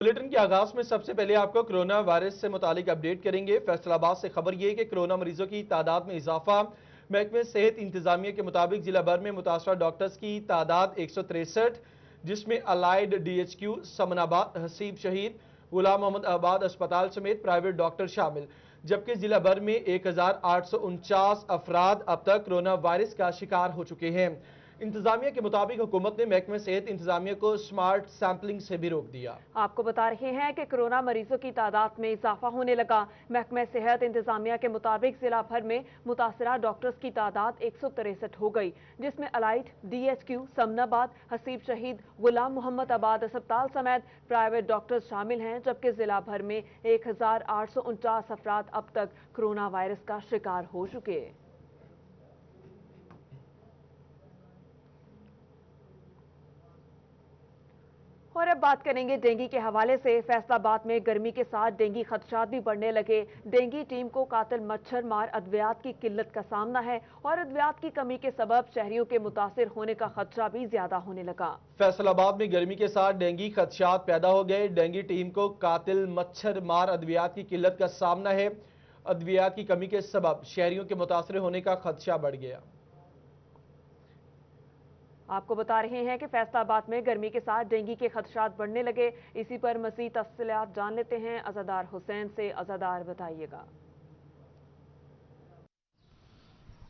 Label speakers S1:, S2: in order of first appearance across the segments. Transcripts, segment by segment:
S1: Bulletin के आगाज में सबसे पहले आपको कोरोना वायरस से मुतालिक अपडेट करेंगे। फैसलाबाद से खबर ये कि कोरोना मरीजों की तादाद में इजाफा। महकमे सेहत इंतजामिया के मुताबिक जिला भर में मुतासरा डॉक्टर्स की तादाद 163, जिसमें अलाइड DHQ, समनाबाद, हसीब शहीद, गुलाम मोहम्मद आबाद अस्पताल समेत प्राइवेट डॉक्टर शामिल। जबकि जिला भर में 1849 अफराद अब तक कोरोना वायरस का शिकार हो चुके हैं। इंतजामिया के मुताबिक हुकूमत ने महकमे सेहत इंतजामिया को स्मार्ट सैंपलिंग से भी रोक दिया।
S2: आपको बता रहे हैं कि कोरोना मरीजों की तादाद में इजाफा होने लगा। महकमे सेहत इंतजामिया के मुताबिक जिला भर में मुतासरा डॉक्टर्स की तादाद 163 हो गई, जिसमें अलाइड, DHQ, समनाबाद, हसीब शहीद, गुलाम मोहम्मद आबाद अस्पताल समेत प्राइवेट डॉक्टर्स शामिल हैं। जबकि जिला भर में 1849 अफराद अब तक कोरोना वायरस का शिकार हो चुके। और अब बात करेंगे डेंगू के हवाले से। फैसलाबाद में गर्मी के साथ डेंगू खदशात भी बढ़ने लगे। डेंगू टीम को कातिल मच्छर मार अद्वियात की किल्लत का सामना है और अद्वियात की कमी के सबब शहरियों के मुतासिर होने का खदशा भी ज्यादा होने लगा।
S1: फैसलाबाद में गर्मी के साथ डेंगू खदशात पैदा हो गए। डेंगू टीम को कातिल मच्छर मार अद्वियात की किल्लत का सामना है। अद्वियात की कमी के सबब शहरियों के मुतासिर होने का खदशा बढ़ गया।
S2: आपको बता रहे हैं कि फैसलाबाद में गर्मी के साथ डेंगू के खदशात बढ़ने लगे। इसी पर मज़ीद तफसीलात जान लेते हैं अज़ादार हुसैन से। अज़ादार, बताइएगा।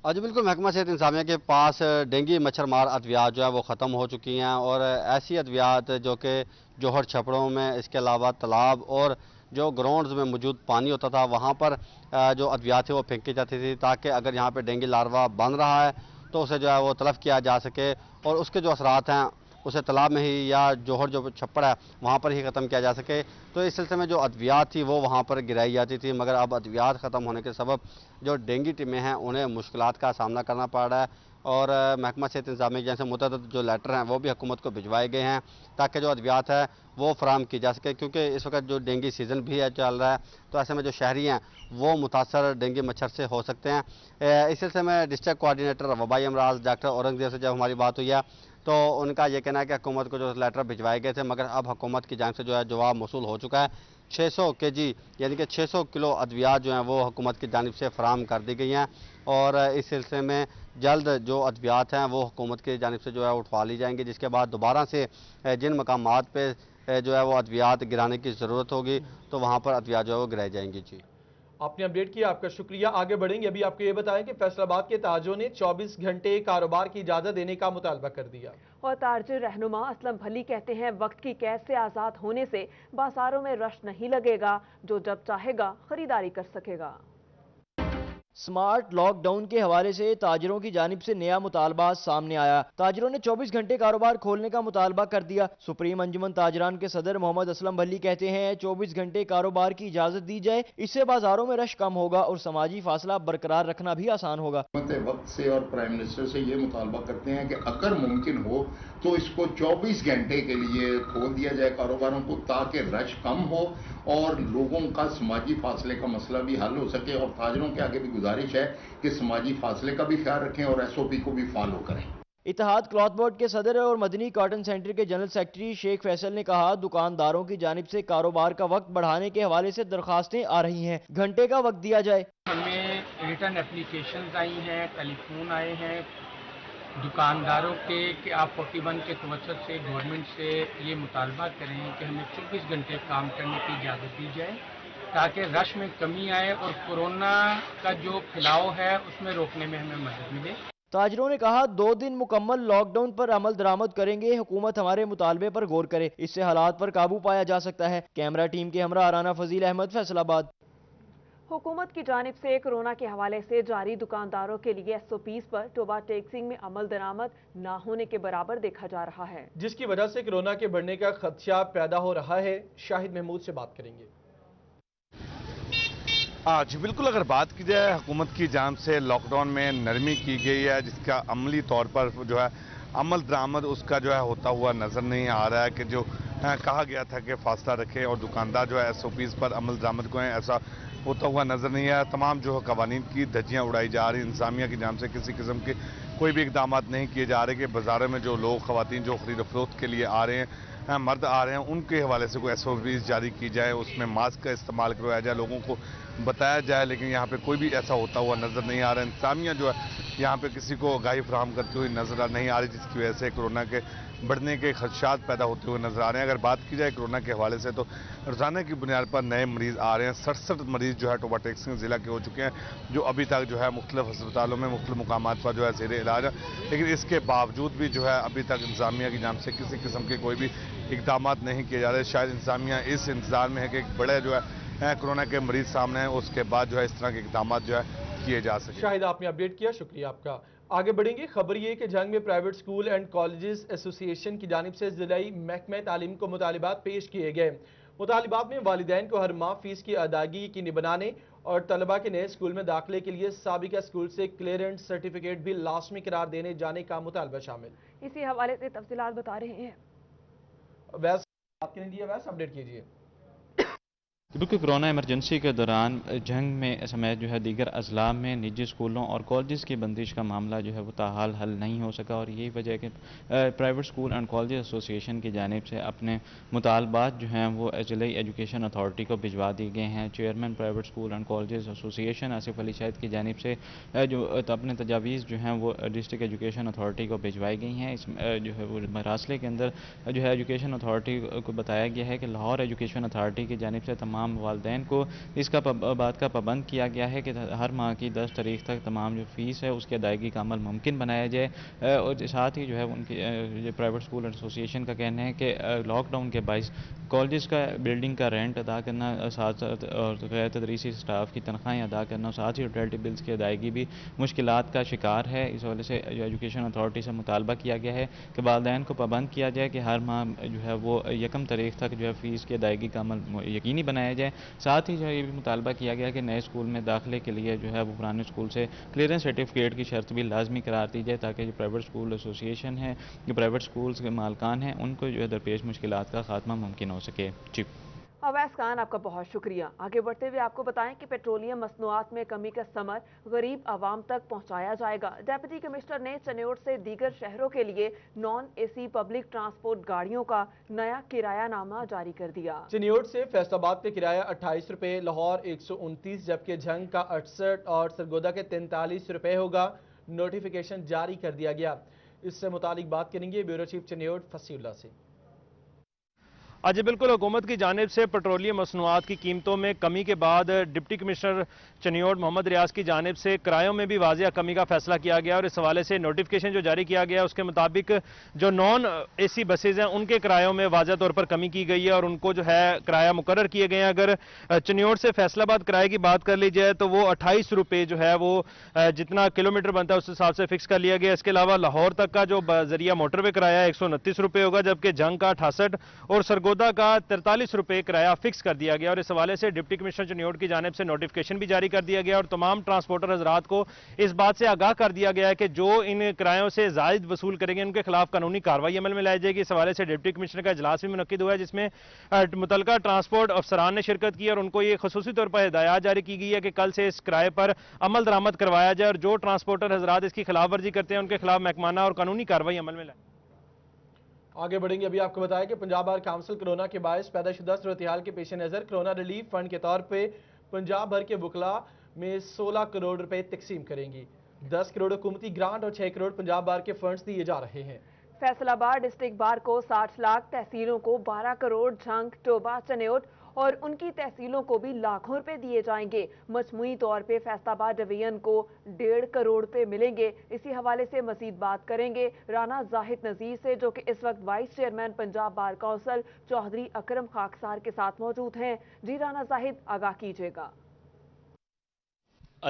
S3: आज बिल्कुल महकमा सेहत इंतजामिया के पास डेंगू मच्छर मार अद्वियात जो है वो ख़त्म हो चुकी हैं और ऐसी अद्वियात जो कि जोहर छपड़ों में, इसके अलावा तालाब और जो ग्राउंड्स में मौजूद पानी होता था वहाँ पर जो अद्वियात थी वो फेंकी जाती थी, ताकि अगर यहाँ पर डेंगू लार्वा बन रहा है तो उसे जो है वो तलफ किया जा सके और उसके जो असरात हैं उसे तालाब में ही या जोहर जो छप्पड़ है वहाँ पर ही ख़त्म किया जा सके। तो इस सिलसिले में जो अद्वियात थी वो वहाँ पर गिराई जाती थी, मगर अब अद्वियात ख़त्म होने के सबब जो डेंगू टीमें हैं उन्हें मुश्किलात का सामना करना पड़ रहा है और महकमा सेहत इंतजामिया जैसे मुतअद्दिद जो लेटर हैं वो भी हुकूमत को भिजवाए गए हैं ताकि जो अद्वियात है वो फराहम की जा सके, क्योंकि इस वक्त जो डेंगू सीज़न भी है चल रहा है, तो ऐसे में जो शहरी हैं वो मुतासर डेंगू मच्छर से हो सकते हैं। इस सिलसिले में डिस्ट्रिक्ट कोऑर्डिनेटर वबाई अमराज डॉक्टर औरंगजेब से जब हमारी बात हुई है तो उनका ये कहना है कि हुकूमत को जो लेटर भिजवाए गए थे, मगर अब हुकूमत की जानिब से जो है जवाब मौसूल हो चुका है। 600 kg यानी कि 600 किलो अद्वियात जो हैं वो हुकूमत की जानिब से फराहम कर दी गई हैं और इस सिलसिले में जल्द जो अद्वियात हैं वो हुकूमत की जानिब से जो है उठवा ली जाएंगी, जिसके बाद दोबारा से जिन मकामात पे जो है वो अद्वियात गिराने की ज़रूरत होगी तो वहाँ पर अद्वियात जो है वो गिराई जाएंगी। जी,
S1: आपने अपडेट किया, आपका शुक्रिया। आगे बढ़ेंगे। अभी आपको ये बताएं कि फैसलाबाद के ताजों ने 24 घंटे कारोबार की इजाजत देने का मुतालबा कर दिया।
S2: और ताजर रहनुमा असलम भली कहते हैं वक्त की कैद से आज़ाद होने से बाजारों में रश नहीं लगेगा, जो जब चाहेगा खरीदारी कर सकेगा।
S4: स्मार्ट लॉकडाउन के हवाले से ताजरों की जानिब से नया मुतालबा सामने आया। ताजरों ने 24 घंटे कारोबार खोलने का मुतालबा कर दिया। सुप्रीम अंजुमन ताजरान के सदर मोहम्मद असलम भली कहते हैं 24 घंटे कारोबार की इजाजत दी जाए, इससे बाजारों में रश कम होगा और समाजी फासला बरकरार रखना भी आसान होगा।
S5: वक्त से और प्राइम मिनिस्टर से ये मुतालबा करते हैं कि अगर मुमकिन हो तो इसको 24 घंटे के लिए खोल दिया जाए कारोबारों को, ताकि रश कम हो और लोगों का समाजी फासले का मसला भी हल हो सके। और ताजरों के आगे भी गुजारिश है कि समाजी फासले का भी ख्याल रखें और SOP को भी फॉलो करें।
S4: इत्तेहाद क्लॉथ बोर्ड के सदर और मदनी कॉटन सेंटर के जनरल सेक्रेटरी शेख फैसल ने कहा दुकानदारों की जानिब से कारोबार का वक्त बढ़ाने के हवाले से दरखास्तें आ रही हैं, घंटे का वक्त दिया जाए।
S6: हमें रिटर्न एप्लीकेशन आई हैं, टेलीफोन आए हैं दुकानदारों के कि आप 41 के तवज्जुह से गवर्नमेंट से ये मुतालबा करें कि हमें 24 घंटे काम करने की इजाज़त दी जाए ताकि रश में कमी आए और कोरोना का जो फैलाव है उसमें रोकने में हमें मदद मिले।
S4: ताजरों ने कहा 2 दिन मुकम्मल लॉकडाउन पर अमल दरामद करेंगे, हुकूमत हमारे मुतालबे पर गौर करे, इससे हालात पर काबू पाया जा सकता है। कैमरा टीम के हमरा राना फजील अहमद, फैसलाबाद।
S2: हुकूमत की जानिब से कोरोना के हवाले से जारी दुकानदारों के लिए SOPs पर टोबा टैक्सिंग में अमल दरामद ना होने के बराबर देखा जा रहा है,
S1: जिसकी वजह से कोरोना के बढ़ने का खदशा पैदा हो रहा है। शाहिद महमूद से बात करेंगे।
S7: आज बिल्कुल अगर बात की जाए हुकूमत की जानिब से लॉकडाउन में नरमी की गई है, जिसका अमली तौर पर जो है अमल दरामद उसका जो है होता हुआ नज़र नहीं आ रहा है कि जो कहा गया था कि फासला रखें और दुकानदार जो है SOPs पर अमल दरामद को है, ऐसा होता हुआ नज़र नहीं आया। तमाम जो कवानीन की धज्जियाँ उड़ाई जा रही, इंतजामिया की जानिब से किसी किस्म के कोई भी इकदाम नहीं किए जा रहे कि बाज़ारों में जो लोग ख़वातीन जो खरीद फरोख्त के लिए आ रहे हैं مرد آ رہے ہیں ان کے حوالے سے کوئی SOPs جاری کی جائے, اس میں ماسک کا استعمال کروایا جائے, لوگوں کو بتایا جائے. لیکن یہاں پہ کوئی بھی ایسا ہوتا ہوا نظر نہیں آ رہا. انتظامیہ جو ہے یہاں پہ کسی کو آگاہی فراہم کرتی ہوئی نظر نہیں آ رہی, جس کی وجہ سے کورونا کے بڑھنے کے خدشات پیدا ہوتے ہوئے نظر آ رہے ہیں. اگر بات کی جائے کورونا کے حوالے سے تو روزانہ کی بنیاد پر نئے مریض آ رہے ہیں. 67 مریض جو ہے ٹوبا ٹیک سنگھ ضلع کے ہو چکے ہیں, جو ابھی تک جو ہے مختلف ہسپتالوں میں مختلف مقامات پر جو ہے زیر علاج ہے. لیکن اس کے باوجود بھی جو ہے ابھی تک انتظامیہ کی جانب سے کسی قسم کے کوئی بھی اقدامات نہیں کیے جا رہے. شاید انتظامیہ اس انتظار میں ہے کہ ایک بڑے جو ہے کورونا کے مریض سامنے ہیں, اس کے بعد جو ہے اس طرح کے اقدامات جو ہے کیے جا سکیں.
S1: شاہد آپ نے اپڈیٹ کیا, شکریہ آپ کا. آگے بڑھیں گے. خبر یہ کہ جنگ میں پرائیویٹ سکول اینڈ کالجز ایسوسی ایشن کی جانب سے ضلعی محکمہ تعلیم کو مطالبات پیش کیے گئے. مطالبات میں والدین کو ہر ماہ فیس کی ادائیگی یقینی بنانے اور طلبہ کے نئے اسکول میں داخلے کے لیے سابقہ اسکول سے کلیئرنس سرٹیفکیٹ بھی لازمی قرار دینے جانے کا مطالبہ شامل.
S2: اسی حوالے سے تفصیلات بتا رہے ہیں
S1: ویس بات کریں گے, ویس اپڈیٹ کیجیے.
S8: بالکل کورونا ایمرجنسی کے دوران جنگ میں سمیت جو ہے دیگر اضلاع میں نجی اسکولوں اور کالجز کی بندش کا معاملہ جو ہے وہ تاحال حل نہیں ہو سکا, اور یہی وجہ ہے کہ پرائیویٹ اسکول اینڈ کالجز ایسوسی ایشن کی جانب سے اپنے مطالبات جو ہیں وہ ضلعی ایجوکیشن اتھارٹی کو بھجوا دیے گئے ہیں. Chairman private school and colleges ایسوسی ایشن آصف علی شاہد کی جانب سے جو اپنے تجاویز جو ہیں وہ ڈسٹرکٹ ایجوکیشن اتھارٹی کو بھجوائی گئی ہیں. اس جو ہے وہ مراسلے کے اندر جو ہے ایجوکیشن اتھارٹی کو بتایا گیا ہے کہ لاہور ایجوکیشن اتھارٹی کی جانب سے تمام والدین کو اس کا بات کا پابند کیا گیا ہے کہ ہر ماہ کی 10 تاریخ تک تمام جو فیس ہے اس کی ادائیگی کا عمل ممکن بنایا جائے. اور ساتھ ہی جو ہے ان کی پرائیویٹ اسکول ایسوسی ایشن کا کہنا ہے کہ لاک ڈاؤن کے باعث کالجز کا بلڈنگ کا رینٹ ادا کرنا, ساتھ ساتھ اور غیر تدریسی اسٹاف کی تنخواہیں ادا کرنا, ساتھ ہی یوٹیلٹی بلز کی ادائیگی بھی مشکلات کا شکار ہے. اس حوالے سے ایجوکیشن اتھارٹی سے مطالبہ کیا گیا ہے کہ والدین کو پابند کیا جائے کہ ہر ماہ جو ہے وہ 1 تاریخ تک جو ہے فیس کی ادائیگی کا عمل یقینی بنایا جائے. ساتھ ہی جو ہے یہ بھی مطالبہ کیا گیا کہ نئے اسکول میں داخلے کے لیے جو ہے وہ پرانے اسکول سے کلیئرنس سرٹیفکیٹ کی شرط بھی لازمی قرار دی جائے, تاکہ جو پرائیویٹ اسکول ایسوسی ایشن ہے, جو پرائیویٹ اسکولز کے مالکان ہیں, ان کو جو ہے درپیش مشکلات کا خاتمہ ممکن ہو سکے. جی
S2: اویس خان, آپ کا بہت شکریہ. آگے بڑھتے ہوئے آپ کو بتائیں کہ پیٹرولیم مصنوعات میں کمی کا ثمر غریب عوام تک پہنچایا جائے گا. ڈیپٹی کمشنر نے چنیوٹ سے دیگر شہروں کے لیے نان AC پبلک ٹرانسپورٹ گاڑیوں کا نیا کرایہ نامہ جاری کر دیا.
S1: چنیوٹ سے فیصل آباد کا کرایہ 28 روپے, لاہور 129, جبکہ جھنگ کا 68 اور سرگودا کے 43 روپے ہوگا. نوٹیفیکیشن جاری کر دیا گیا. اس سے متعلق بات کریں گے بیورو چیف چنیوٹ فصیح اللہ سے.
S9: جی بالکل, حکومت کی جانب سے پیٹرولیم مصنوعات کی قیمتوں میں کمی کے بعد ڈپٹی کمشنر چنیوٹ محمد ریاض کی جانب سے کرایوں میں بھی واضح کمی کا فیصلہ کیا گیا, اور اس حوالے سے نوٹیفیکیشن جو جاری کیا گیا اس کے مطابق جو نان AC بسیز ہیں ان کے کرایوں میں واضح طور پر کمی کی گئی ہے, اور ان کو جو ہے کرایہ مقرر کیے گئے ہیں. اگر چنیوٹ سے فیصل آباد کرایے کی بات کر لی جائے تو وہ 28 روپے جو ہے وہ جتنا کلومیٹر بنتا ہے اس حساب سے فکس کر لیا گیا. اس کے علاوہ لاہور تک کا جو ذریعہ موٹر وے کرایہ 129 روپے ہوگا, جبکہ جنگ کا 68 اور سرگودا کا 43 روپے کرایہ فکس کر دیا گیا. اور اس حوالے سے ڈپٹی کمشنر چنیوٹ کی جانب سے نوٹیفیکیشن بھی جاری کر دیا گیا, اور تمام ٹرانسپورٹر حضرات کو اس بات سے آگاہ کر دیا گیا ہے کہ جو ان کرایوں سے زائد وصول کریں گے ان کے خلاف قانونی کارروائی عمل میں لائی جائے گی. اس حوالے سے ڈپٹی کمشنر کا اجلاس بھی منعقد ہوا ہے, جس میں متعلقہ ٹرانسپورٹ افسران نے شرکت کی, اور ان کو یہ خصوصی طور پر ہدایات جاری کی گئی ہے کہ کل سے اس کرائے پر عمل درآمد کروایا جائے, اور جو ٹرانسپورٹر حضرات اس کی خلاف ورزی کرتے ہیں ان کے خلاف محکمانہ اور قانونی کارروائی عمل میں لائے.
S1: آگے بڑھیں گے. ابھی آپ کو بتایا کہ پنجاب بار کونسل کرونا کے باعث پیدا شدہ صورتحال کے پیش نظر کرونا ریلیف فنڈ کے طور پہ پنجاب بھر کے وکلاء میں 16 کروڑ روپے تقسیم کریں گی. 10 کروڑ حکومتی گرانٹ اور 6 کروڑ پنجاب بار کے فنڈز دیے جا رہے ہیں.
S2: فیصل آباد ڈسٹرکٹ بار کو 60 لاکھ, تحصیلوں کو 12 کروڑ, جھنگ, ٹوبا, چنیوٹ اور ان کی تحصیلوں کو بھی لاکھوں روپے دیے جائیں گے. مجموعی طور پہ فیصل آباد ڈویژن کو 1.5 کروڑ روپے ملیں گے. اسی حوالے سے مزید بات کریں گے رانا زاہد نذیر سے, جو کہ اس وقت vice chairman Punjab bar council Chaudhry Akram Khaksar کے ساتھ موجود ہیں. جی رانا زاہد, آگاہ کیجیے گا.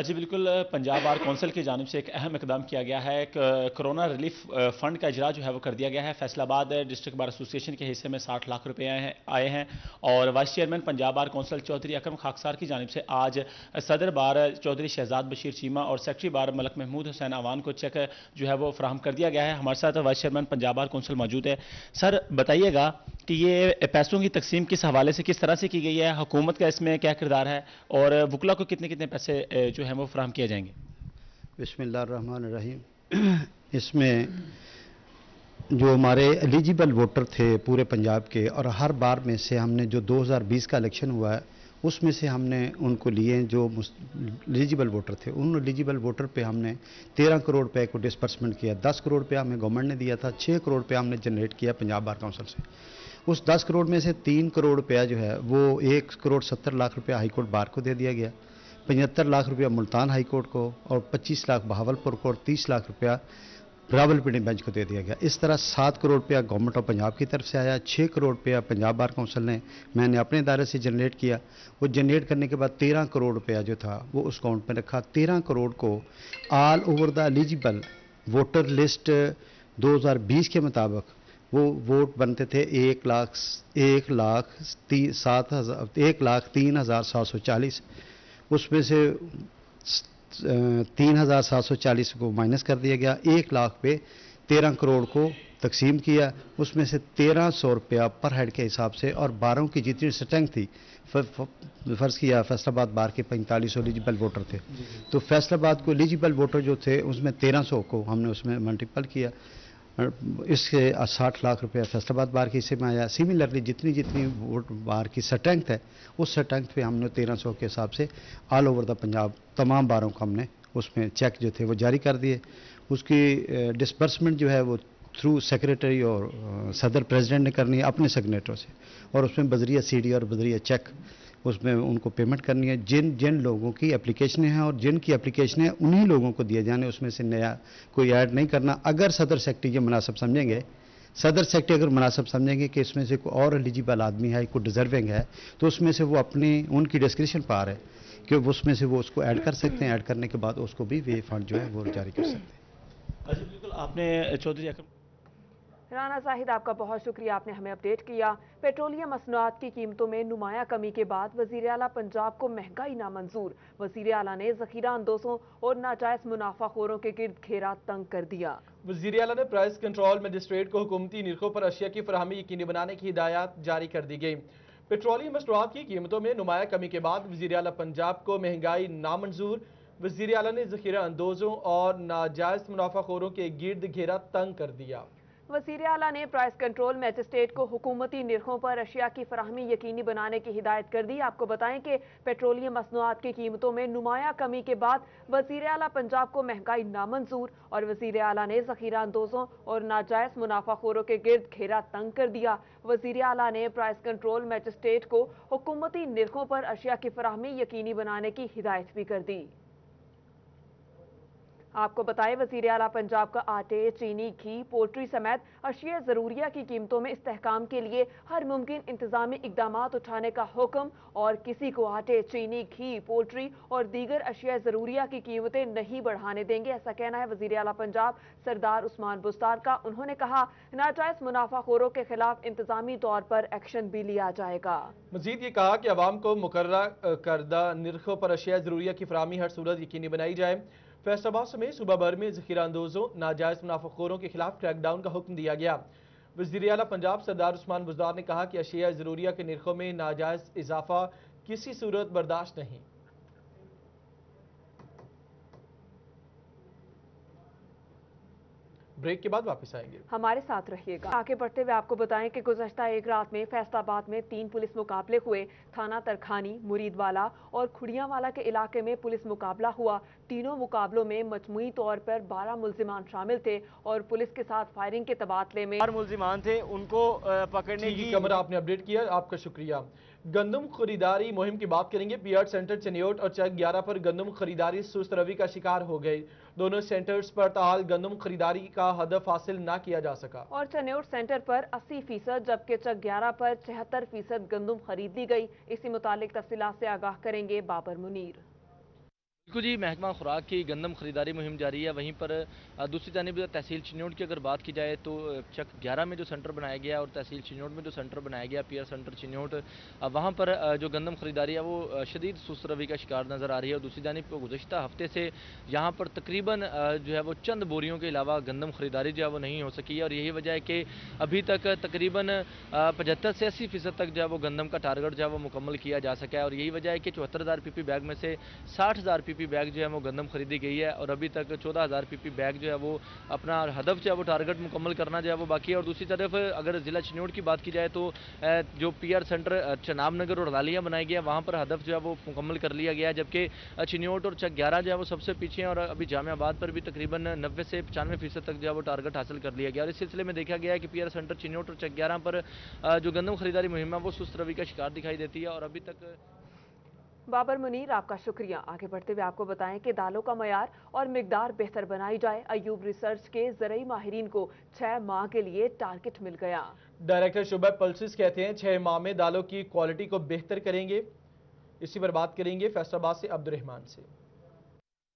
S10: جی بالکل, پنجاب بار کونسل کی جانب سے ایک اہم اقدام کیا گیا ہے. کرونا ریلیف فنڈ کا اجرا جو ہے وہ کر دیا گیا ہے. فیصل آباد ڈسٹرکٹ بار ایسوسی ایشن کے حصے میں 60 لاکھ روپے آئے ہیں, اور vice chairman Punjab bar council Chaudhry Akram Khaksar کی جانب سے آج صدر بار چودھری شہزاد بشیر چیمہ اور سیکرٹری بار ملک محمود حسین اوان کو چیک جو ہے وہ فراہم کر دیا گیا ہے. ہمارے ساتھ voice chairman Punjab bar council موجود ہے. سر بتائیے گا کہ یہ پیسوں کی تقسیم کس حوالے سے, کس طرح سے کی گئی ہے, حکومت کا اس میں کیا کردار ہے, اور وکلا کو کتنے کتنے پیسے جو ہیں وہ فراہم کیے جائیں گے؟
S11: بسم اللہ الرحمن الرحیم. اس میں जो हमारे एलिजिबल वोटर थे पूरे पंजाब के, और हर बार में से हमने जो 2020 का इलेक्शन हुआ है उसमें से हमने उनको लिए जो एलिजिबल वोटर थे, उन एलिजिबल वोटर पे हमने 13 करोड़ रुपए को डिस्बर्समेंट किया। 10 करोड़ रुपया हमें गवर्नमेंट ने दिया था, 6 करोड़ रुपया हमने जनरेट किया पंजाब बार काउंसिल से। उस 10 करोड़ में से 3 करोड़ रुपया जो है वो 1 करोड़ 70 लाख रुपया हाईकोर्ट बार को दे दिया गया, 75 लाख रुपया मुल्तान हाईकोर्ट को, और 25 लाख बहावलपुर को, और 30 लाख रुपया रावलपिंडी बेंच को दे दिया गया। इस तरह 7 करोड़ रुपया गवर्नमेंट ऑफ पंजाब की तरफ से आया, 6 करोड़ रुपया पंजाब बार काउंसिल ने मैंने अपने दायरे से जनरेट किया। वो जनरेट करने के बाद 13 करोड़ रुपया जो था वो उस अकाउंट में रखा। 13 करोड़ को all over the eligible voter list 2020 के मुताबिक वो वोट बनते थे 1,03,740। उसमें से 3,740 को माइनस कर दिया गया, 1 लाख पे 13 करोड़ को तकसीम किया। उसमें से 1300 रुपया पर हेड के हिसाब से, और 12 की जितनी स्ट्रेंथ थी, फ़र्ज़ किया फैसलाबाद बार के 4500 एलिजिबल वोटर थे, तो फैसलाबाद को एलिजिबल वोटर जो थे उसमें 1300 को हमने उसमें मल्टीपल किया। इससे 60 लाख रुपया फैसलाबाद बार के हिस्से में आया। सिमिलरली जितनी जितनी वोट बार की स्ट्रेंथ है उस स्ट्रेंथ पे हमने 1300 के हिसाब से ऑल ओवर द पंजाब तमाम बारों को हमने उसमें चेक जो थे वो जारी कर दिए। उसकी डिस्बर्समेंट जो है वो थ्रू सेक्रेटरी और सदर प्रेसिडेंट ने करनी है अपने सिग्नेचरों से, और उसमें बजरिया सीडी और बजरिया चेक उसमें उनको पेमेंट करनी है। जिन जिन लोगों की एप्लीकेशनें हैं और जिनकी एप्लीकेशनें उन्हीं लोगों को दिए जाने, उसमें से नया कोई ऐड नहीं करना। अगर सदर सेक्रेटरी ये मुनासिब समझेंगे, सदर सेक्रेटरी अगर मुनासिब समझेंगे कि इसमें से कोई और एलिजिबल आदमी है, कोई डिजर्विंग है, तो उसमें से वो अपनी उनकी डिस्क्रिप्शन पार है कि उसमें से वो उसको ऐड कर सकते हैं। ऐड करने के बाद उसको भी वे फंड जो है वो जारी कर सकते हैं।
S10: अच्छा, बिल्कुल आपने चौधरी
S2: राना जाहिद, आपका बहुत शुक्रिया, आपने हमें अपडेट किया। पेट्रोलियम मसनूआत की कीमतों में नुमाया कमी के बाद वज़ीर आला पंजाब को महंगाई नामंजूर। वज़ीर आला ने ज़ख़ीरा अंदोज़ों और नाजायज़ मुनाफाखोरों के गिर्द घेरा तंग कर दिया।
S1: वज़ीर आला ने प्राइस कंट्रोल मजिस्ट्रेट को हुकूमती निर्खों पर अशिया की फराहमी यकीनी बनाने की हिदायत जारी कर दी गई। पेट्रोलियम मसनूआत की कीमतों में नुमाया कमी के बाद वज़ीर आला पंजाब को महंगाई नामंजूर। वज़ीर आला ने ज़ख़ीरा अंदोज़ों और नाजायज़ मुनाफाखोरों के गिर्द घेरा तंग कर दिया।
S2: वज़ीर आला ने प्राइस कंट्रोल मजिस्ट्रेट को हुकूमती निर्खों पर अशिया की फराहमी यकीनी बनाने की हिदायत कर दी। आपको बताएं कि पेट्रोलियम मसनूआत की कीमतों में नुमाया कमी के बाद वज़ीर आला पंजाब को महंगाई नामंजूर, और वज़ीर आला ने ज़ख़ीरा अंदोज़ों और नाजायज़ मुनाफाखोरों के गिर्द घेरा तंग कर दिया। वज़ीर आला ने प्राइस कंट्रोल मजिस्ट्रेट को हुकूमती निर्खों पर अशिया की फराहमी यकीनी बनाने की हिदायत भी कर दी। आपको बताएं, वज़ीर आला पंजाब का आटे, चीनी, घी, पोल्ट्री समेत अशिया ज़रूरिया की कीमतों में इस्तेहकाम के लिए हर मुमकिन इंतजामी इक़दामात उठाने का हुक्म, और किसी को आटे, चीनी, घी, पोल्ट्री और दीगर अशिया ज़रूरिया की कीमतें नहीं बढ़ाने देंगे। ऐसा कहना है वज़ीर आला पंजाब सरदार उस्मान बुस्तार का। उन्होंने कहा, नाजायज़ मुनाफाखोरों के खिलाफ इंतजामी तौर पर एक्शन भी लिया जाएगा।
S1: मजीद ये कहा कि अवाम को मुकर्रर करदा निर्खों पर अशिया ज़रूरिया की फराहमी हर सूरत यकीनी बनाई जाए। फैसलाबाद समेत सूबा भर में ज़ख़ीरा अंदोज़ों, नाजायज़ मुनाफाखोरों के खिलाफ क्रैकडाउन का हुक्म दिया गया। वज़ीर आला पंजाब सरदार उस्मान बुज़दार ने कहा कि अशिया ज़रूरिया के निर्खों में नाजायज़ इजाफा किसी सूरत बर्दाश्त नहीं। ब्रेक के बाद वापस आएंगे,
S2: हमारे साथ रहिएगा। आगे बढ़ते हुए आपको बताएं कि गुज़श्ता एक रात में फैसलाबाद में 3 पुलिस मुकाबले हुए। थाना तरखानी, मुरीदवाला और खुड़ियावाला के इलाके में पुलिस मुकाबला हुआ। तीनों मुकाबलों में मजमूई तौर पर 12 मुल्जिमान शामिल थे और पुलिस के साथ फायरिंग के तबादले में
S9: 4 मुल्जिमान थे, उनको पकड़ने की
S1: कमर आपने अपडेट किया, आपका शुक्रिया। गंदम खरीदारी मुहिम की बात करेंगे। पीआर सेंटर चनियोट और चक 11 पर गंदम खरीदारी सुस्त रवि का शिकार हो गई। दोनों सेंटर्स पर ताल गंदम खरीदारी का हदफ हासिल न किया जा सका,
S2: और चनियोट सेंटर पर 80% जबकि चक 11 पर 76% गंदम खरीद ली गई। इसी मुतालिक तफसीलात से आगाह करेंगे बाबर मुनीर।
S12: बिल्कुल जी, महकमा खुराक की गंदम खरीदारी मुहिम जारी है। वहीं पर दूसरी जानिब तहसील चिन्योट की अगर बात की जाए तो चक 11 में जो सेंटर बनाया गया और तहसील चिन्योट में जो सेंटर बनाया गया पीआर सेंटर चिन्योट, वहाँ पर जो गंदम खरीदारी है वो शदीद सुस्त रवि का शिकार नज़र आ रही है। और दूसरी जानिब गुज़श्ता हफ्ते से यहाँ पर तकरीबन जो है वो चंद बोरियों के अलावा गंदम खरीदारी जो है वो नहीं हो सकी है, और यही वजह है कि अभी तक तकरीबन 75 से 80% तक जो है वो गंदम का टारगेट जो है वो मुकम्मल किया जा सका है। और यही वजह है कि 74,000 PP बैग में से 60,000 PP PP बैग जो है वो गंदम खरीदी गई है और अभी तक 14,000 PP बैग जो है वो अपना हदफ जो है वो टारगेट मुकम्मल करना जो है वो बाकी है। और दूसरी तरफ अगर ज़िला चिन्नौड की बात की जाए तो जो PR सेंटर चनाब नगर और लालिया बनाया गया वहाँ पर हदफ जो है वो मुकम्मल कर लिया गया है, जबकि चिन्नौड और चक 11 जो है वो सबसे पीछे हैं और अभी जामियाबाद पर भी तकरीबन 90 से 95% तक जो है वो टारगेट हासिल कर लिया गया। और इस सिलसिले में देखा गया है कि PR सेंटर चिन्नौड और चक 11 पर जो गंदम खरीदारी मुहिम है वो सुस्त रवि का शिकार दिखाई देती है और अभी तक।
S2: बाबर मुनीर, आपका शुक्रिया। आगे बढ़ते हुए आपको बताएं कि दालों का मयार और मिकदार बेहतर बनाई जाए। अयूब रिसर्च के ज़रई माहिरीन को 6 माह के लिए टारगेट मिल गया।
S1: डायरेक्टर शुबैब पल्सेस कहते हैं 6 माह में दालों की क्वालिटी को बेहतर करेंगे। इसी पर बात करेंगे फैसलाबाद से अब्दुर्रहमान से।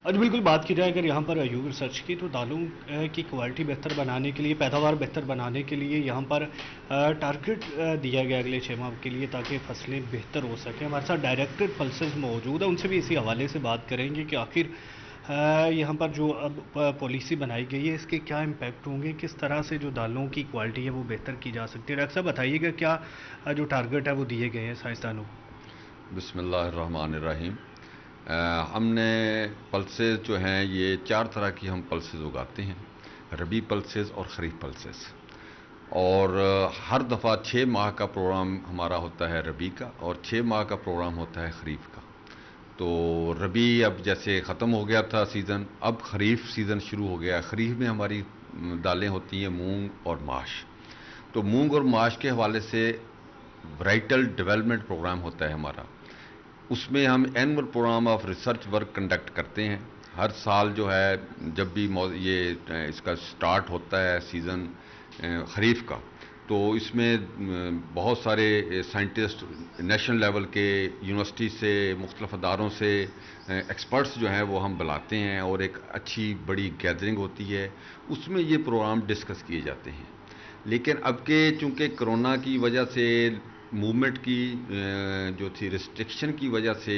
S13: आज बिल्कुल बात की जाए अगर यहाँ पर अयूब रिसर्च की, तो दालों की क्वालिटी बेहतर बनाने के लिए, पैदावार बेहतर बनाने के लिए यहाँ पर टारगेट दिया गया अगले 6 माह के लिए ताकि फसलें बेहतर हो सकें। हमारे साथ डायरेक्टर पल्सेस मौजूद है, उनसे भी इसी हवाले से बात करेंगे कि आखिर यहाँ पर जो अब पॉलिसी बनाई गई है इसके क्या इम्पैक्ट होंगे, किस तरह से जो दालों की क्वालिटी है वो बेहतर की जा सकती है। डॉक्टर साहब बताइएगा क्या जो टारगेट है वो दिए गए हैं साइंसदानों को।
S14: बिस्मिल्लाहिर्रहमानिर्रहीम। हमने पल्सेस जो हैं ये 4 तरह की हम पल्सेस उगाते हैं, रबी पल्सेस और खरीफ पल्सेस। और हर दफ़ा 6 माह का प्रोग्राम हमारा होता है रबी का और 6 माह का प्रोग्राम होता है खरीफ का। तो रबी अब जैसे ख़त्म हो गया था सीज़न, अब खरीफ सीज़न शुरू हो गया है। खरीफ में हमारी दालें होती हैं मूंग और माश। तो मूंग और माश के हवाले से वैराइटल डेवलपमेंट प्रोग्राम होता है हमारा, उसमें हम annual programme of research work conduct करते हैं। हर साल जो है जब भी ये इसका स्टार्ट होता है सीज़न खरीफ का, तो इसमें बहुत सारे साइंटिस्ट नेशनल लेवल के यूनिवर्सिटी से मुख्तलिफ अदारों से एक्सपर्ट्स जो हैं वो हम बुलाते हैं और एक अच्छी बड़ी गैदरिंग होती है, उसमें ये प्रोग्राम डिस्कस किए जाते हैं। लेकिन अब के चूँकि कोरोना की वजह से मूवमेंट की जो थी रिस्ट्रिक्शन की वजह से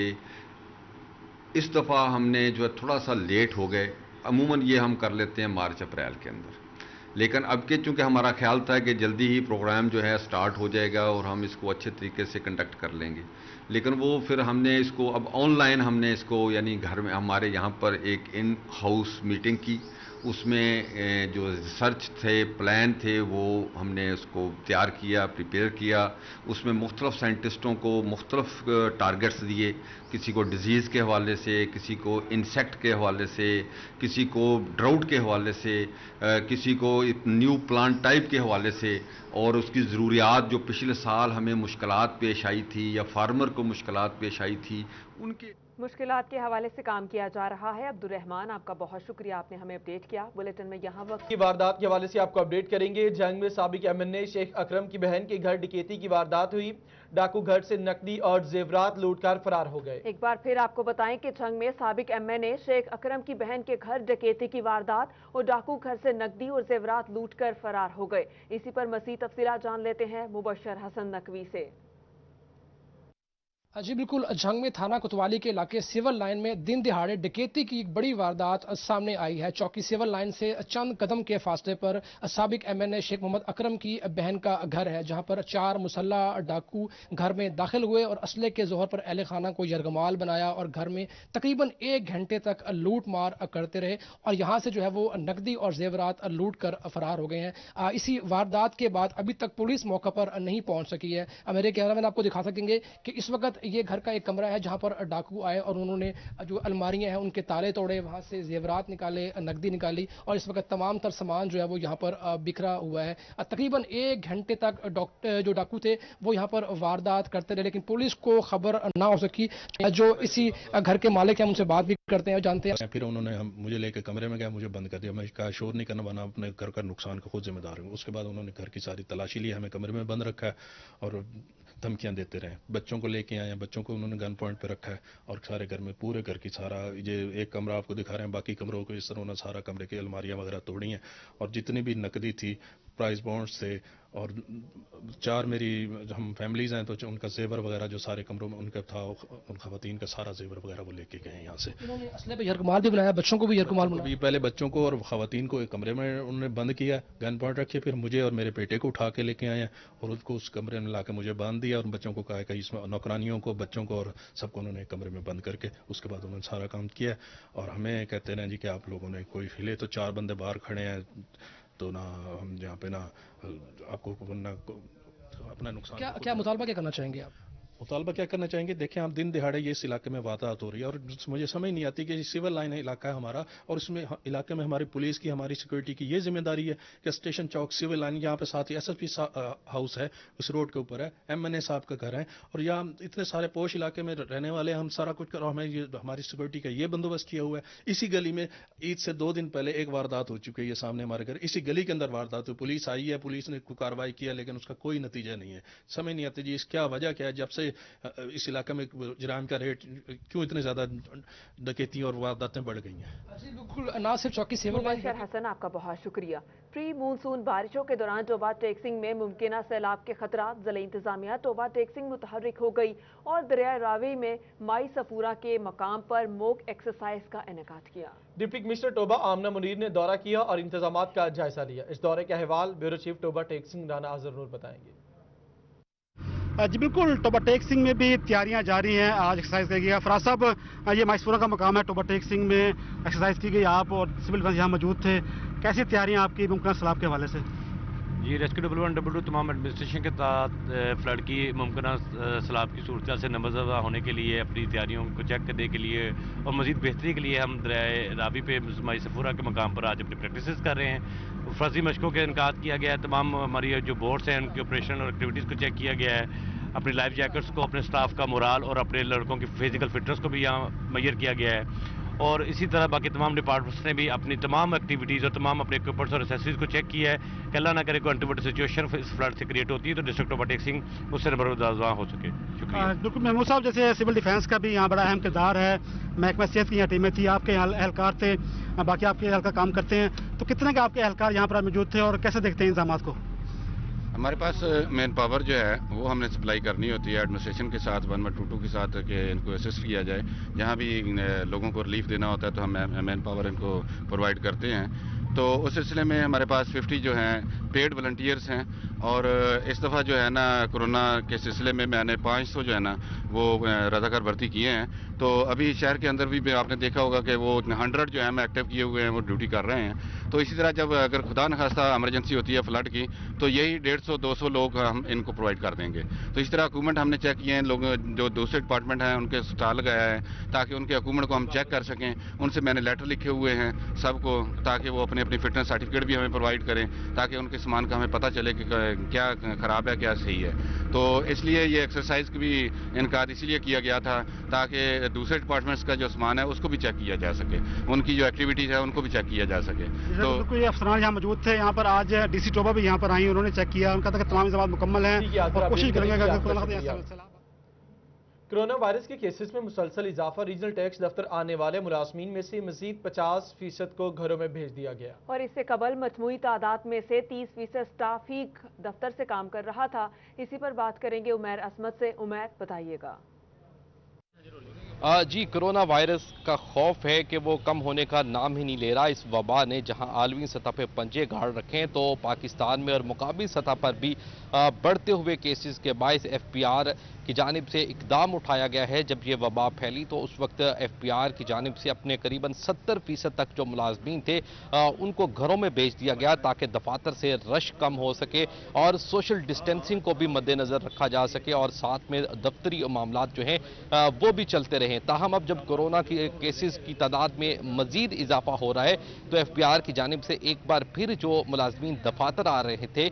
S14: इस दफ़ा हमने जो है थोड़ा सा लेट हो गए। अमूमन ये हम कर लेते हैं मार्च अप्रैल के अंदर, लेकिन अब के चूँकि हमारा ख्याल था कि जल्दी ही प्रोग्राम जो है स्टार्ट हो जाएगा और हम इसको अच्छे तरीके से कंडक्ट कर लेंगे, लेकिन वो फिर हमने इसको अब ऑनलाइन हमने इसको यानी घर में हमारे यहाँ पर एक इन हाउस मीटिंग की, उसमें जो रिसर्च थे प्लान थे वो हमने उसको तैयार किया, प्रिपेयर किया। उसमें मुख्तलिफ साइंटिस्टों को मुख्तलिफ टारगेट्स दिए, किसी को डिज़ीज़ के हवाले से, किसी को इंसेक्ट के हवाले से, किसी को ड्राउट के हवाले से, किसी को न्यू प्लांट टाइप के हवाले से, और उसकी ज़रूरियात जो पिछले साल हमें मुश्किलात पेश आई थी या फार्मर को मुश्किलात पेश आई थी उनके
S2: मुश्किलात के हवाले से काम किया जा रहा है। अब्दुर्रहमान, आपका बहुत शुक्रिया, आपने हमें अपडेट किया। बुलेटिन में यहाँ वक्त
S1: की वारदात के हवाले से आपको अपडेट करेंगे। जंग में साबिक MNA शेख अकरम की बहन के घर डकैती की वारदात हुई। डाकू घर से नकदी और जेवरात लूटकर फरार हो गए।
S2: एक बार फिर आपको बताएं कि जंग में साबिक MNA शेख अकरम की बहन के घर डकैती की वारदात और डाकू घर से नकदी और जेवरात लूटकर फरार हो गए। इसी पर मज़ीद तफसीलात जान लेते हैं मुबशर हसन नकवी से।
S15: जी बिल्कुल, जंग में थाना कोतवाली के इलाके सिविल लाइन में दिन दिहाड़े डकैती की एक बड़ी वारदात सामने आई है। चौकी सिविल लाइन से चंद कदम के फासले पर साबिक MNA शेख मोहम्मद अकरम की बहन का घर है, जहां पर 4 मुसल्लह डाकू घर में दाखिल हुए और असले के जोहर पर अहले खाना को यरगमाल बनाया और घर में तकरीबन 1 घंटे तक लूट मार करते रहे और यहाँ से जो है वो नकदी और जेवरात लूट कर फरार हो गए हैं। इसी वारदात के बाद अभी तक पुलिस मौके पर नहीं पहुंच सकी है। मेरे कैमरामैन आपको दिखा सकेंगे कि इस वक्त ये घर का एक कमरा है जहां पर डाकू आए और उन्होंने जो अलमारियां हैं उनके ताले तोड़े, वहां से जेवरात निकाले, नकदी निकाली और इस वक्त तमाम तर सामान जो है वो यहाँ पर बिखरा हुआ है। तकरीबन 1 घंटे तक जो डाकू थे वो यहाँ पर वारदात करते रहे, लेकिन पुलिस को खबर ना हो सकी। जो इसी घर के मालिक हैं उनसे बात भी करते हैं, जानते हैं।
S16: फिर उन्होंने मुझे लेकर कमरे में गया, मुझे बंद कर दिया। मैं कहा शोर नहीं करना वरना अपने घर का नुकसान का खुद जिम्मेदार हूँ। उसके बाद उन्होंने घर की सारी तलाशी ली, हमें कमरे में बंद रखा है और धमकियां देते रहे। बच्चों को लेके आए हैं, बच्चों को उन्होंने गन पॉइंट पे रखा है और सारे घर में पूरे घर की सारा ये एक कमरा आपको दिखा रहे हैं, बाकी कमरों को इस तरह उन्होंने सारा कमरे की अलमारियां वगैरह तोड़ी हैं और जितनी भी नकदी थी प्राइज बॉन्ड्स थे और 4 मेरी हम फैमिलीज़ हैं तो उनका जेवर वगैरह जो सारे कमरों में उनका था, उन खवातीन का सारा जेवर वगैरह वो लेके गए यहाँ से।
S15: उन्होंने असले पे यरकमाल भी बनाया, बच्चों को भी यरकमाल बनाया।
S16: पहले बच्चों को और खवातीन को एक कमरे में उन्होंने बंद किया, गन पॉइंट रखे, फिर मुझे और मेरे बेटे को उठा के लेके आए और उसको उस कमरे में ला के मुझे बांध दिया और बच्चों को कहा कि इसमें नौकरानियों को, बच्चों को और सबको उन्होंने एक कमरे में बंद करके उसके बाद उन्होंने सारा काम किया। और हमें कहते हैं जी कि आप लोगों ने कोई हिले तो 4 बंदे बाहर खड़े हैं तो ना हम यहाँ पे ना आपको अपना नुकसान।
S15: क्या मुतालबा क्या करना चाहेंगे आप?
S16: मुतालबा क्या करना चाहेंगे? देखें आप दिन दिहाड़े ये इस इलाके में वारदात हो रही है और मुझे समझ नहीं आती कि सिविल लाइन इलाका है हमारा और इसमें इलाके में हमारी पुलिस की, हमारी सिक्योरिटी की ये जिम्मेदारी है कि स्टेशन चौक सिविल लाइन, यहाँ पे साथ ही SSP हाउस है, उस रोड के ऊपर है, MNA साहब का घर है और यहाँ इतने सारे पोश इलाके में रहने वाले हम सारा कुछ करो, हमें ये हमारी सिक्योरिटी का ये बंदोबस्त किया हुआ है। इसी गली में ईद से 2 दिन पहले एक वारदात हो चुकी है, ये सामने हमारे घर, इसी गली के अंदर वारदात हुई, पुलिस आई है, पुलिस ने कार्रवाई किया लेकिन उसका कोई नतीजा नहीं है। समझ नहीं आती जी इस क्या वजह क्या है, जब से इस इलाके में जराइम का रेट क्यों इतने ज्यादा डकैती और वारदातें बढ़ गई हैं।
S15: बिल्कुल, ना सिर्फ चौकी सिविल लाइन।
S2: हसन, आपका बहुत शुक्रिया। प्री मानसून बारिशों के दौरान टोबा टेक्सिंग में मुमकिन सैलाब के खतरात, जिला इंतजामिया टोबा टेक्सिंग मुतहर्रिक हो गई और दरिया रावी में माई सफूरा के मकाम पर मॉक एक्सरसाइज का इनेकाद किया।
S1: डिप्टी कमिश्नर टोबा आमना मुनीर ने दौरा किया और इंतजामात का जायजा लिया। इस दौरे का अहवाल bureau chief Toba टेक्सिंग Rana Azhar नूर बताएंगे।
S17: जी बिल्कुल, टोबा टेक सिंह में भी तैयारियां जारी हैं। आज एक्सरसाइज की गई। फराज साहब, ये माइसपुरा का मकाम है, टोबा टेक सिंह में एक्सरसाइज की गई, आप और सिविल डिफेंस यहाँ मौजूद थे, कैसी तैयारियां आपकी मुमकिन सैलाब के हवाले से?
S18: जी रेस्क्यू 112 तमाम एडमिनिस्ट्रेशन के तहत फ्लड की मुमकिन सैलाब की सूरत से नमज़दा होने के लिए, अपनी तैयारियों को चेक करने के लिए और मज़ीद बेहतरी के लिए हम दरिया रावी पे माई सफूरा के मकाम पर आज अपनी प्रैक्टिस कर रहे हैं। फर्जी मशकों के इनकाद किया गया है, तमाम हमारी जो बोर्ड्स हैं उनके ऑपरेशन और एक्टिविटीज़ को चेक किया गया है, अपनी लाइफ जैकेट्स को, अपने स्टाफ का मोराल और अपने लड़कों की फिजिकल फिटनेस को भी यहाँ मेजर किया गया है। और इसी तरह बाकी तमाम डिपार्टमेंट्स ने भी अपनी तमाम एक्टिविटीज़ और तमाम अपने इक्विपमेंट्स और एसेसरीज को चेक किया है कि अल्लाह ना करे कोई अनटोवर्ड सिचुएशन इस फ्लड से क्रिएट होती है तो डिस्ट्रिक्ट टोबा टेक सिंह उससे नंबर हो सके। शुक्रिया।
S17: बिल्कुल महमूद साहब, जैसे सिविल डिफेंस का भी यहाँ बड़ा अहम किरदार है, महकमा सेहत की यहाँ टीमें थी, आपके यहाँ एहलकार थे, बाकी आपके एहलकार काम करते हैं, तो कितने के आपके एहलकार यहाँ पर मौजूद थे और कैसे देखते हैं इंतजाम को?
S19: हमारे पास मैन पावर जो है वो हमने सप्लाई करनी होती है एडमिनिस्ट्रेशन के साथ, 122 के साथ कि इनको असिस्ट किया जाए। जहाँ भी लोगों को रिलीफ देना होता है तो हम मैन पावर इनको प्रोवाइड करते हैं। तो उस सिलसिले में हमारे पास 50 जो हैं पेड वॉलंटियर्स हैं और इस दफ़ा जो है ना कोरोना के सिलसिले में मैंने 500 जो है ना वो रज़ाकार भर्ती किए हैं। तो अभी शहर के अंदर भी आपने देखा होगा कि वो 100 जो है हम एक्टिव किए हुए हैं, वो ड्यूटी कर रहे हैं। तो इसी तरह जब अगर खुदा न खास्ता इमरजेंसी होती है फ्लड की तो यही 150-200 लोग हम इनको प्रोवाइड कर देंगे। तो इस तरह हुकूमत हमने चेक किए हैं, लोग जो दूसरे डिपार्टमेंट हैं उनके स्टॉल लगाया है ताकि उनके हुकूमत को हम चेक कर सकें। उनसे मैंने लेटर लिखे हुए हैं सबको ताकि वो अपनी फिटनेस सर्टिफिकेट भी हमें प्रोवाइड करें ताकि उनके सामान का हमें पता चले कि क्या खराब है क्या सही है। तो इसलिए ये एक्सरसाइज भी इनकार इसीलिए किया गया था ताकि दूसरे डिपार्टमेंट्स का जो सामान है उसको भी चेक किया जा सके, उनकी जो एक्टिविटीज है उनको भी चेक किया जा सके।
S17: तो ये अफसरान यहाँ मौजूद थे, यहाँ पर आज DC टोबा भी यहाँ पर आई, उन्होंने चेक किया, उनका था कि तमाम इंतजाम मुकम्मल हैं और कोशिश करेंगे।
S1: कोरोना वायरस के केसेस में मुसलसल इजाफा, रीजनल टैक्स दफ्तर आने वाले मुलाजमीन में से मजीद 50% को घरों में भेज दिया गया।
S2: और इससे कबल मजमूई तादाद में से 30% स्टाफ ही दफ्तर से काम कर रहा था। इसी पर बात करेंगे उमैर असमत से। उमैर, बताइएगा।
S20: जी, कोरोना वायरस का खौफ है कि वो कम होने का नाम ही नहीं ले रहा। इस वबा ने जहां आलमी सतह पे पंजे गाड़ रखे हैं तो पाकिस्तान में और मुकामी सतह पर भी बढ़ते हुए केसेस के बायस FPR की जानिब से इकदाम उठाया गया है। जब ये वबा फैली तो उस वक्त FPR की जानिब से अपने करीबन 70% तक जो मुलाजमीन थे उनको घरों में भेज दिया गया ताकि दफातर से रश कम हो सके और सोशल डिस्टेंसिंग को भी मद्देनजर रखा जा सके और साथ में दफ्तरी मामलात जो हैं वो भी चलते रहे। ताहम अब जब कोरोना की केसेस की तादाद में मजीद इजाफा हो रहा है तो FPR की जानिब से एक बार फिर जो मुलाजमीन दफातर आ रहे थे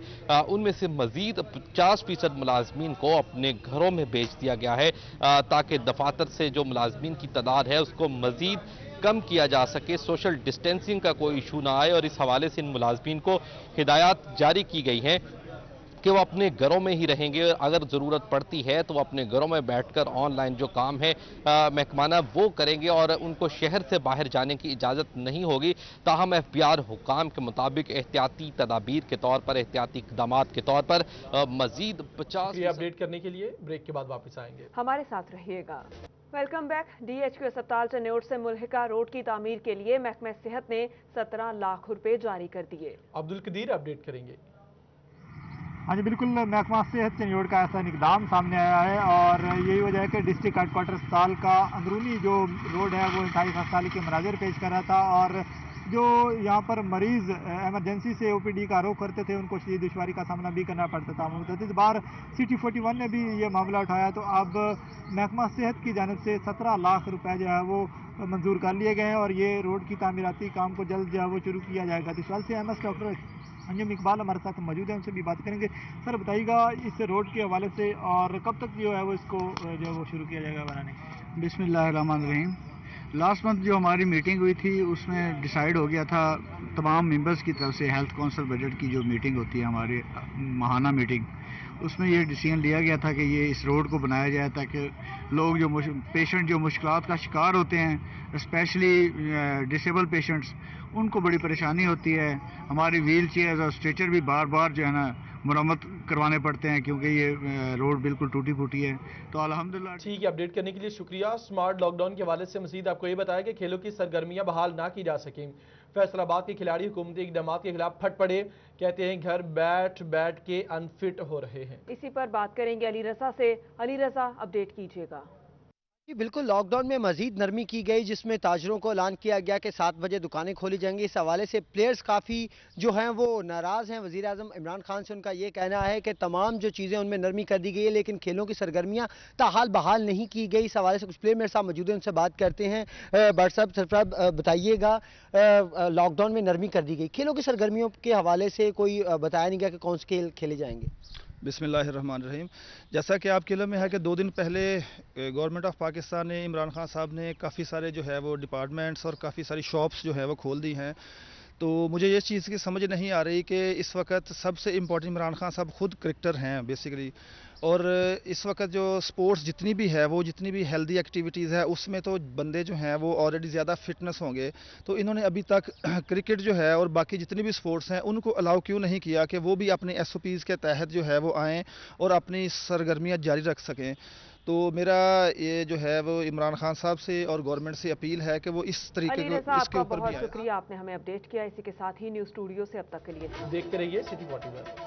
S20: उनमें से मजीद 50% मुलाजमीन को अपने घरों में भेज दिया गया है ताकि दफातर से जो मुलाजमीन की तादाद है उसको मजीद कम किया जा सके, सोशल डिस्टेंसिंग का कोई इशू ना आए। और इस हवाले से इन मुलाजमीन को हिदायत जारी की गई हैं کہ وہ اپنے گھروں میں ہی رہیں گے، اگر ضرورت پڑتی ہے تو وہ اپنے گھروں میں بیٹھ کر آن لائن جو کام ہے محکمانہ وہ کریں گے اور ان کو شہر سے باہر جانے کی اجازت نہیں ہوگی۔ تاہم ایف بی آر حکام کے مطابق احتیاطی تدابیر کے طور پر، احتیاطی اقدامات کے طور پر مزید 50
S1: اپڈیٹ کرنے کے لیے بریک کے بعد واپس آئیں گے،
S2: ہمارے ساتھ رہیے گا۔ Welcome back. D H Q اسپتال چنیوٹ سے ملحقہ روڈ کی تعمیر کے لیے محکمہ صحت نے 17 لاکھ روپے جاری کر دیے۔
S1: عبدالقدیر اپڈیٹ کریں گے۔
S21: ہاں جی بالکل، محکمہ صحت چنیوٹ کا ایسا اقدام سامنے آیا ہے اور یہی وجہ ہے کہ ڈسٹرکٹ ہیڈ کوارٹر اسپتال کا اندرونی جو روڈ ہے وہ انتہائی خستگی کے مناظر پیش کر رہا تھا اور جو یہاں پر مریض ایمرجنسی سے او پی ڈی کا رخ کرتے تھے ان کو شدید دشواری کا سامنا بھی کرنا پڑتا تھا۔ متعدد بار سٹی 41 نے بھی یہ معاملہ اٹھایا تو اب محکمہ صحت کی جانب سے 17 لاکھ روپے جو ہے وہ منظور کر لیے گئے ہیں اور یہ روڈ کی تعمیراتی کام کو جلد جو ہے وہ شروع کیا جائے گا۔ اس سے MS ڈاکٹر انجم اقبال ہمارے ساتھ موجود ہیں، ان سے بھی بات کریں گے۔ سر بتائیے گا اس روڈ کے حوالے سے اور کب تک جو ہے وہ اس کو جو ہے وہ شروع کیا جائے گا بنانے؟
S22: بسم اللہ الرحمن الرحیم۔ لاسٹ منتھ جو ہماری میٹنگ ہوئی تھی اس میں ڈیسائیڈ ہو گیا تھا تمام ممبرز کی طرف سے، ہیلتھ کونسل بجٹ کی جو میٹنگ ہوتی ہے ہماری ماہانہ میٹنگ، اس میں یہ ڈیسیژن لیا گیا تھا کہ یہ اس روڈ کو بنایا جائے تاکہ لوگ جو پیشنٹ جو مشکلات کا شکار ہوتے ہیں، اسپیشلی ڈسیبل پیشنٹس، ان کو بڑی پریشانی ہوتی ہے۔ ہماری ویل چیئرز اور اسٹریچر بھی بار بار جو ہے نا مرمت کروانے پڑتے ہیں کیونکہ یہ روڈ بالکل ٹوٹی پھوٹی ہے۔ تو الحمدللہ
S1: ٹھیک ہے، اپڈیٹ کرنے کے لیے شکریہ۔ سمارٹ لاک ڈاؤن کے حوالے سے مزید آپ کو یہ بتایا کہ کھیلوں کی سرگرمیاں بحال نہ کی جا سکیں۔ فیصل آباد کے کھلاڑی حکومتی اقدامات کے خلاف پھٹ پڑے، کہتے ہیں گھر بیٹھ کے انفٹ ہو رہے ہیں۔
S2: اسی پر بات کریں گے علی رضا سے۔ علی رضا اپڈیٹ کیجیے گا۔
S23: جی بالکل، لاک ڈاؤن میں مزید نرمی کی گئی جس میں تاجروں کو اعلان کیا گیا کہ 7 بجے دکانیں کھولی جائیں گی۔ اس حوالے سے پلیئرز کافی جو ہیں وہ ناراض ہیں۔ وزیر اعظم عمران خان سے ان کا یہ کہنا ہے کہ تمام جو چیزیں ان میں نرمی کر دی گئی ہے لیکن کھیلوں کی سرگرمیاں تاحال بحال نہیں کی گئی۔ اس حوالے سے کچھ پلیئر میرے ساتھ موجود ہیں، ان سے بات کرتے ہیں۔ بٹ صاحب سرفراز بتائیے گا، لاک ڈاؤن میں نرمی کر دی گئی، کھیلوں کی سرگرمیوں کے حوالے سے کوئی بتایا نہیں گیا کہ کون سے کھیل کھیلے جائیں گے؟
S16: بسم اللہ الرحمن الرحیم۔ جیسا کہ آپ کے علم میں ہے کہ 2 دن پہلے گورنمنٹ آف پاکستان نے، عمران خان صاحب نے کافی سارے جو ہے وہ ڈپارٹمنٹس اور کافی ساری شاپس جو ہے وہ کھول دی ہیں۔ تو مجھے یہ چیز کی سمجھ نہیں آ رہی کہ اس وقت سب سے امپورٹنٹ عمران خان صاحب خود کرکٹر ہیں بیسیکلی، اور اس وقت جو سپورٹس جتنی بھی ہے وہ جتنی بھی ہیلدی ایکٹیویٹیز ہے اس میں تو بندے جو ہیں وہ آلریڈی زیادہ فٹنس ہوں گے، تو انہوں نے ابھی تک کرکٹ جو ہے اور باقی جتنی بھی سپورٹس ہیں ان کو الاؤ کیوں نہیں کیا کہ وہ بھی اپنے SOPs کے تحت جو ہے وہ آئیں اور اپنی سرگرمیاں جاری رکھ سکیں۔ تو میرا یہ جو ہے وہ عمران خان صاحب سے اور گورنمنٹ سے اپیل ہے کہ وہ اس طریقے کو اس کے اوپر بھی آئے۔
S2: بہت شکریہ، آپ نے ہمیں اپڈیٹ کیا۔ اسی کے ساتھ ہی نیوز اسٹوڈیو سے اب تک کے لیے
S1: دیکھتے رہیے سٹی 41۔